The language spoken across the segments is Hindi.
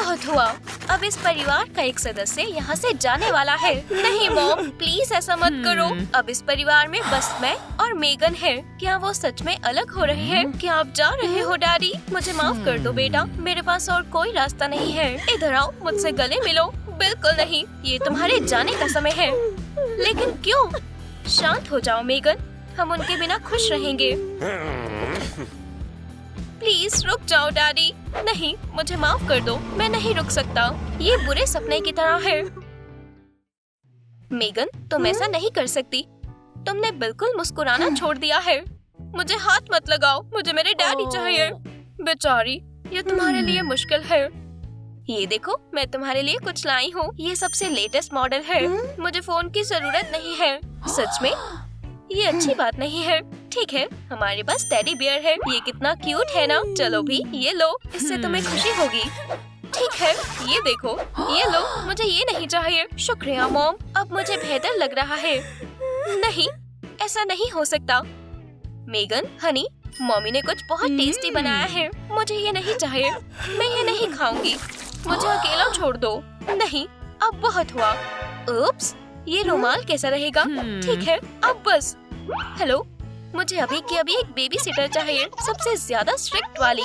बहुत हुआ। अब इस परिवार का एक सदस्य यहाँ से जाने वाला है। नहीं मॉम, प्लीज ऐसा मत करो। अब इस परिवार में बस मैं और मेगन है। क्या वो सच में अलग हो रहे हैं? क्या आप जा रहे हो डैडी? मुझे माफ कर दो बेटा, मेरे पास और कोई रास्ता नहीं है। इधर आओ, मुझसे गले मिलो। बिल्कुल नहीं, ये तुम्हारे जाने का समय है। लेकिन क्यों? शांत हो जाओ मेगन, हम उनके बिना खुश रहेंगे। प्लीज रुक जाओ डैडी। नहीं, मुझे माफ कर दो, मैं नहीं रुक सकता। ये बुरे सपने की तरह है। मेगन, तुम ऐसा नहीं कर सकती। तुमने बिल्कुल मुस्कुराना छोड़ दिया है। मुझे हाथ मत लगाओ, मुझे मेरे डैडी चाहिए। बेचारी, ये तुम्हारे लिए मुश्किल है। ये देखो, मैं तुम्हारे लिए कुछ लाई हूँ। ये सबसे लेटेस्ट मॉडल है। मुझे फोन की जरूरत नहीं है। सच में? ये अच्छी बात नहीं है। ठीक है, हमारे पास टेडी बियर है। ये कितना क्यूट है ना। चलो भी, ये लो, इससे तुम्हें खुशी होगी। ठीक है, ये देखो, ये लो। मुझे ये नहीं चाहिए। शुक्रिया मॉम, अब मुझे बेहतर लग रहा है। नहीं, ऐसा नहीं हो सकता। मेगन, हनी, मम्मी ने कुछ बहुत टेस्टी बनाया है। मुझे ये नहीं चाहिए। मैं ये नहीं खाऊंगी। मुझे अकेला छोड़ दो। नहीं, अब बहुत हुआ। उप्स, ये रुमाल कैसा रहेगा? ठीक है, अब बस। हेलो, मुझे अभी की अभी एक बेबी सिटर चाहिए, सबसे ज्यादा स्ट्रिक्ट वाली।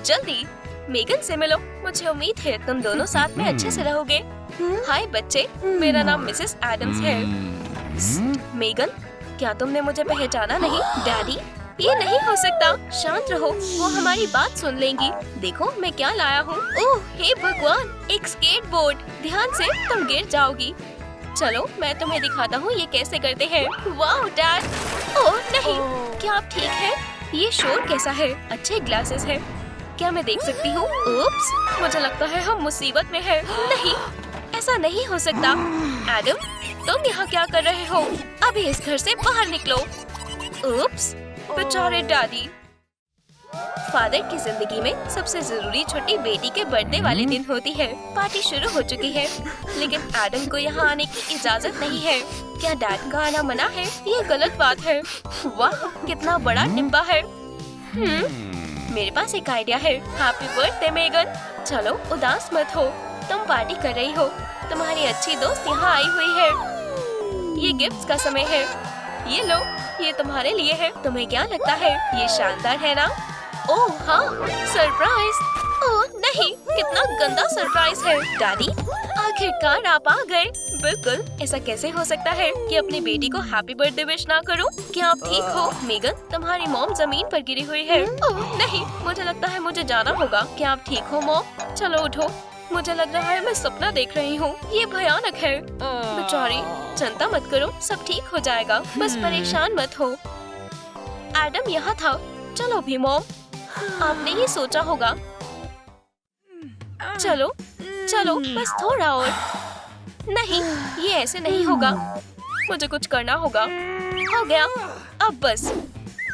जल्दी मेगन से मिलो। मुझे उम्मीद है तुम दोनों साथ में अच्छे से रहोगे। हाय बच्चे, मेरा नाम मिसेस एडम्स है। मेगन, क्या तुमने मुझे पहचाना नहीं? डैडी, ये नहीं हो सकता। शांत रहो, वो हमारी बात सुन लेंगी। देखो मैं क्या लाया हूँ। ओह हे भगवान, एक स्केट बोर्ड। ध्यान से, तुम गिर जाओगी। चलो मैं तुम्हें दिखाता हूँ ये कैसे करते हैं। वाह डैड। ओह नहीं, क्या आप ठीक है? ये शोर कैसा है? अच्छे ग्लासेस है। क्या मैं देख सकती हूँ? उप्स, मुझे लगता है हम मुसीबत में हैं। नहीं, ऐसा नहीं हो सकता। एडम, तुम यहाँ क्या कर रहे हो? अभी इस घर से बाहर निकलो। उप्स, बेचारे डैडी। फादर की जिंदगी में सबसे जरूरी छुट्टी बेटी के बर्थडे वाले दिन होती है। पार्टी शुरू हो चुकी है, लेकिन एडम को यहाँ आने की इजाजत नहीं है। क्या डैड का आना मना है? ये गलत बात है। वाह, कितना बड़ा डिब्बा है। मेरे पास एक आइडिया है। Happy birthday Megan. चलो उदास मत हो, तुम पार्टी कर रही हो। तुम्हारी अच्छी दोस्त यहाँ आई हुई है। ये गिफ्ट्स का समय है। ये लो, ये तुम्हारे लिए है। तुम्हें क्या लगता है? ये शानदार है ना? ओह हाँ, सरप्राइज। ओह नहीं, कितना गंदा सरप्राइज है। डैडी, आखिरकार आप आ गए। बिल्कुल, ऐसा कैसे हो सकता है कि अपनी बेटी को हैप्पी बर्थडे विश ना करूं? क्या आप ठीक हो? मेगन, तुम्हारी मॉम जमीन पर गिरी हुई है। ओह नहीं, मुझे लगता है मुझे जाना होगा। क्या आप ठीक हो मॉम? चलो उठो, मुझे लग रहा है मैं सपना देख रही हूँ। ये भयानक है। बेचारी, चिंता मत करो, सब ठीक हो जाएगा। बस परेशान मत हो। एडम यहाँ था। चलो भी मॉम, आपने ये सोचा होगा। चलो चलो, बस थोड़ा और। नहीं, ये ऐसे नहीं होगा। मुझे कुछ करना होगा। हो गया, अब बस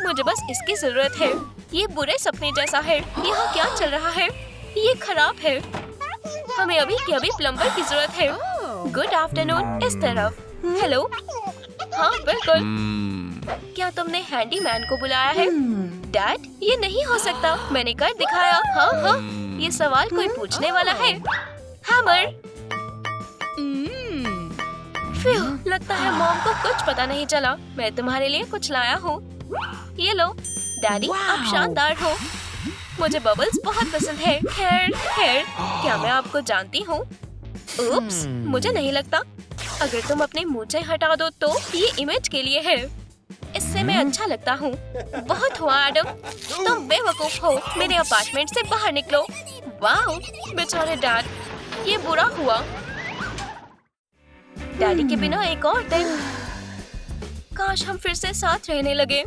मुझे बस इसकी जरूरत है। ये बुरे सपने जैसा है। यहाँ क्या चल रहा है? ये खराब है। हमें अभी के अभी प्लम्बर की जरूरत है। गुड आफ्टरनून, इस तरफ। हेलो। हाँ बिल्कुल। क्या तुमने हैंडीमैन को बुलाया है? डैड, ये नहीं हो सकता। मैंने कर दिखाया। हाँ हाँ, ये सवाल कोई पूछने वाला है। हैमर। फिर लगता है मॉम को कुछ पता नहीं चला। मैं तुम्हारे लिए कुछ लाया हूँ। ये लो डैडी, आप शानदार हो। मुझे बबल्स बहुत पसंद है। खैर खैर, क्या मैं आपको जानती हूँ? उप्स, मुझे नहीं लगता। अगर तुम अपने मूंछें हटा दो तो ये इमेज के लिए है। इससे मैं अच्छा लगता हूँ। बहुत हुआ एडम, तुम बेवकूफ हो। मेरे अपार्टमेंट से बाहर निकलो। वाह, बेचारे डैड, ये बुरा हुआ। डैडी के बिना एक और दिन। काश हम फिर से साथ रहने लगे।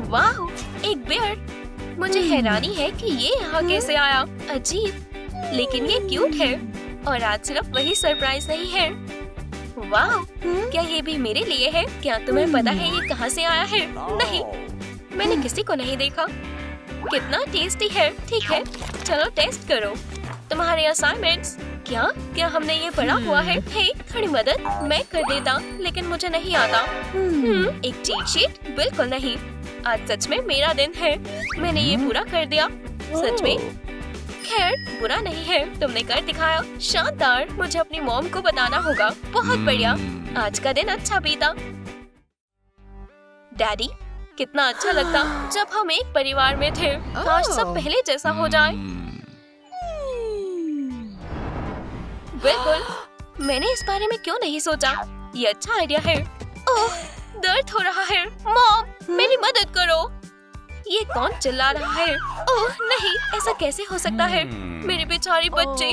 वाह, एक बियर। मुझे हैरानी है कि ये यहाँ कैसे आया। अजीब, लेकिन ये क्यूट है। और आज सिर्फ वही सरप्राइज नहीं है। वाह, क्या ये भी मेरे लिए है? क्या तुम्हें पता है ये कहाँ से आया है? नहीं, मैंने किसी को नहीं देखा। कितना टेस्टी है। ठीक है, चलो टेस्ट करो। तुम्हारे असाइनमेंट्स। क्या हमने ये पढ़ा हुआ है? हे, थोड़ी मदद मैं कर देता, लेकिन मुझे नहीं आता। एक चीट शीट? बिल्कुल नहीं। आज सच में मेरा दिन है। मैंने ये पूरा कर दिया। सच में? खैर बुरा नहीं है, तुमने कर दिखाया। शानदार। मुझे अपनी मॉम को बताना होगा। बहुत बढ़िया। आज का दिन अच्छा बीता। डैडी, कितना अच्छा लगता जब हम एक परिवार में थे। काश सब पहले जैसा हो जाए। बिल्कुल। मैंने इस बारे में क्यों नहीं सोचा? ये अच्छा आइडिया है। ओह, दर्द हो रहा है। मॉम, मेरी मदद करो। ये कौन चिल्ला रहा है? ओह नहीं, ऐसा कैसे हो सकता है? मेरे बेचारे बच्चे।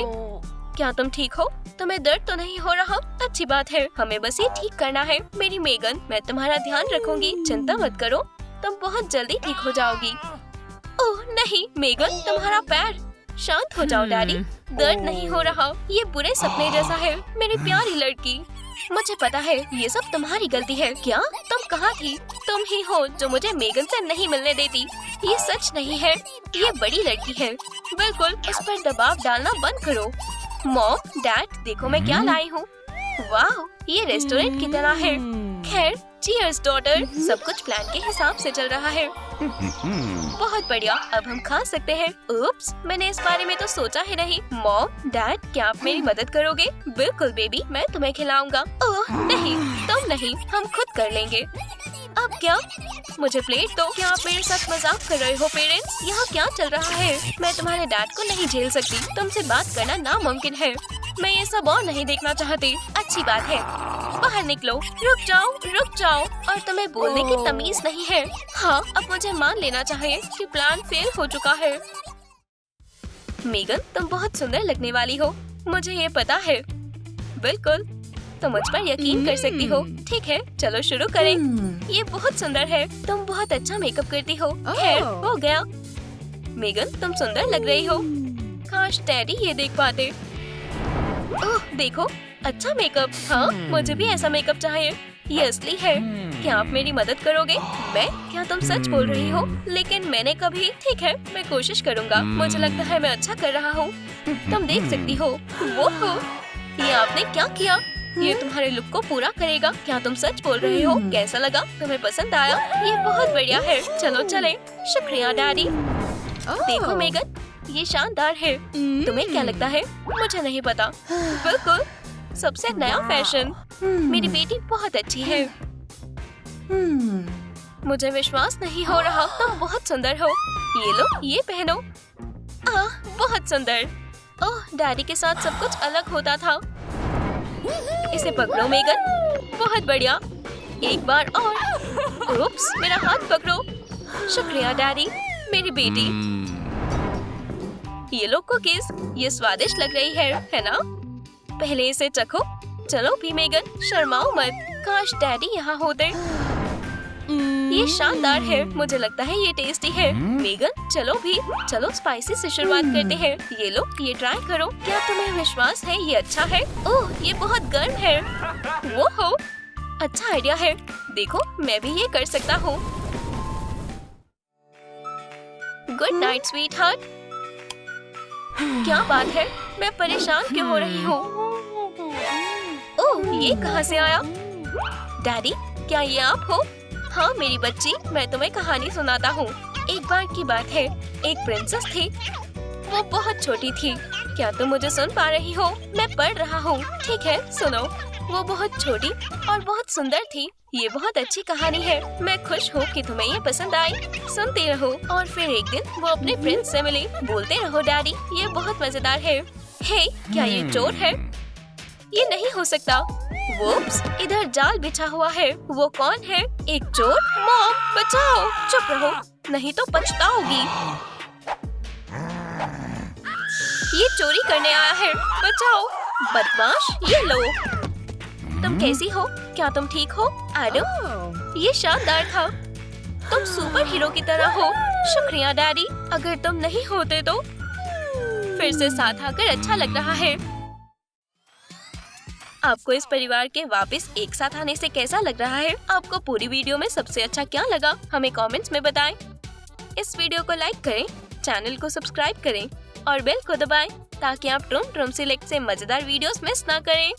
क्या तुम ठीक हो? तुम्हें दर्द तो नहीं हो रहा? अच्छी बात है। हमें बस ये ठीक करना है। मेरी मेगन, मैं तुम्हारा ध्यान रखूंगी। चिंता मत करो, तुम बहुत जल्दी ठीक हो जाओगी। ओह नहीं मेगन, तुम्हारा पैर। शांत हो जाओ डैडी। दर्द नहीं हो रहा। ये बुरे सपने जैसा है। मेरी प्यारी लड़की, मुझे पता है ये सब तुम्हारी गलती है। क्या? तुम कहाँ थी? तुम ही हो जो मुझे मेगन से नहीं मिलने देती। ये सच नहीं है। ये बड़ी लड़की है। बिल्कुल, उस पर दबाव डालना बंद करो। मॉम, डैड, देखो मैं क्या लाई हूँ। वाह, ये रेस्टोरेंट की तरह है। खैर, चीयर्स डॉटर। सब कुछ प्लान के हिसाब से चल रहा है। बहुत बढ़िया, अब हम खा सकते हैं। उप्स, मैंने इस बारे में तो सोचा ही नहीं। मॉम, डैड, क्या आप मेरी मदद करोगे? बिल्कुल बेबी, मैं तुम्हें खिलाऊंगा। ओह नहीं, तुम नहीं, हम खुद कर लेंगे। अब क्या? मुझे प्लेट दो। क्या आप मेरे साथ मजाक कर रहे हो पेरेंट्स? यहाँ क्या चल रहा है? मैं तुम्हारे डैड को नहीं झेल सकती। तुमसे बात करना नामुमकिन है। मैं ये सब और नहीं देखना चाहती। अच्छी बात है, बाहर निकलो। रुक जाओ। और तुम्हें बोलने की तमीज नहीं है। हाँ, अब मुझे मान लेना चाहिए कि प्लान फेल हो चुका है। मेगन, तुम बहुत सुंदर लगने वाली हो। मुझे ये पता है। बिल्कुल, तुम मुझ पर यकीन कर सकती हो। ठीक है, चलो शुरू करें। ये बहुत सुंदर है। तुम बहुत अच्छा मेकअप करती हो। खैर, हो गया। मेगन, तुम सुंदर लग रही हो। काश डैडी ये देख पाते। ओह देखो, अच्छा मेकअप। हाँ, मुझे भी ऐसा मेकअप चाहिए। ये असली है। क्या आप मेरी मदद करोगे? मैं? क्या तुम सच बोल रही हो? लेकिन मैंने कभी। ठीक है, मैं कोशिश करूँगा। मुझे लगता है मैं अच्छा कर रहा हूँ। तुम देख सकती हो। वो हो, ये आपने क्या किया? ये तुम्हारे लुक को पूरा करेगा। क्या तुम सच बोल रहे हो? कैसा लगा? तुम्हें पसंद आया? ये बहुत बढ़िया है। चलो चलें। शुक्रिया डैडी। देखो मेगन, ये शानदार है। तुम्हें क्या लगता है? मुझे नहीं पता। बिल्कुल, सबसे नया फैशन। मेरी बेटी बहुत अच्छी है। मुझे विश्वास नहीं हो रहा। तुम बहुत सुंदर हो। ये लो, ये पहनो। बहुत सुंदर। ओह, डैडी के साथ सब कुछ अलग होता था। इसे पकड़ो मेगन। बहुत बढ़िया। एक बार और। उप्स, मेरा हाथ पकड़ो। शुक्रिया डैडी। मेरी बेटी, ये लो कुकीज। ये स्वादिष्ट लग रही है ना? पहले इसे चखो। चलो भी मेगन, शर्माओ मत। काश डैडी यहाँ होते। ये शानदार है। मुझे लगता है ये टेस्टी है। मेगन, चलो भी। चलो स्पाइसी से शुरुआत करते हैं। ये लो, ये ट्राई करो। क्या तुम्हें विश्वास है ये अच्छा है? ओह, ये बहुत गर्म है। वो हो, अच्छा आइडिया है। देखो, मैं भी ये कर सकता हूँ। Good night sweet heart. क्या बात है? मैं परेशान क्यों हो रही हूँ? ओह, ये कहाँ से आया? डैडी, क्या ये आप हो? हाँ मेरी बच्ची, मैं तुम्हें कहानी सुनाता हूँ। एक बार की बात है, एक प्रिंसेस थी। वो बहुत छोटी थी। क्या तुम मुझे सुन पा रही हो? मैं पढ़ रहा हूँ। ठीक है, सुनो। वो बहुत छोटी और बहुत सुंदर थी। ये बहुत अच्छी कहानी है। मैं खुश हूँ कि तुम्हें ये पसंद आई। सुनते रहो। और फिर एक दिन वो अपने प्रिंस से मिली। बोलते रहो डैडी, ये बहुत मजेदार है। हे, क्या ये चोर है? ये नहीं हो सकता। वुप्स, इधर जाल बिछा हुआ है। वो कौन है? एक चोर? मॉम, बचाओ। चुप रहो, नहीं तो पछताओगी। ये चोरी करने आया है। बचाओ, बदमाश। ये लो। तुम कैसी हो? क्या तुम ठीक हो? एडम, ये शानदार था। तुम सुपर हीरो की तरह हो। शुक्रिया डैडी। अगर तुम नहीं होते तो। फिर से साथ आकर अच्छा लग रहा है। आपको इस परिवार के वापस एक साथ आने से कैसा लग रहा है? आपको पूरी वीडियो में सबसे अच्छा क्या लगा? हमें कमेंट्स में बताएं। इस वीडियो को लाइक करें, चैनल को सब्सक्राइब करें और बेल को दबाएं ताकि आप ट्रूम ट्रूम सिलेक्ट से मजेदार वीडियोस मिस ना करें।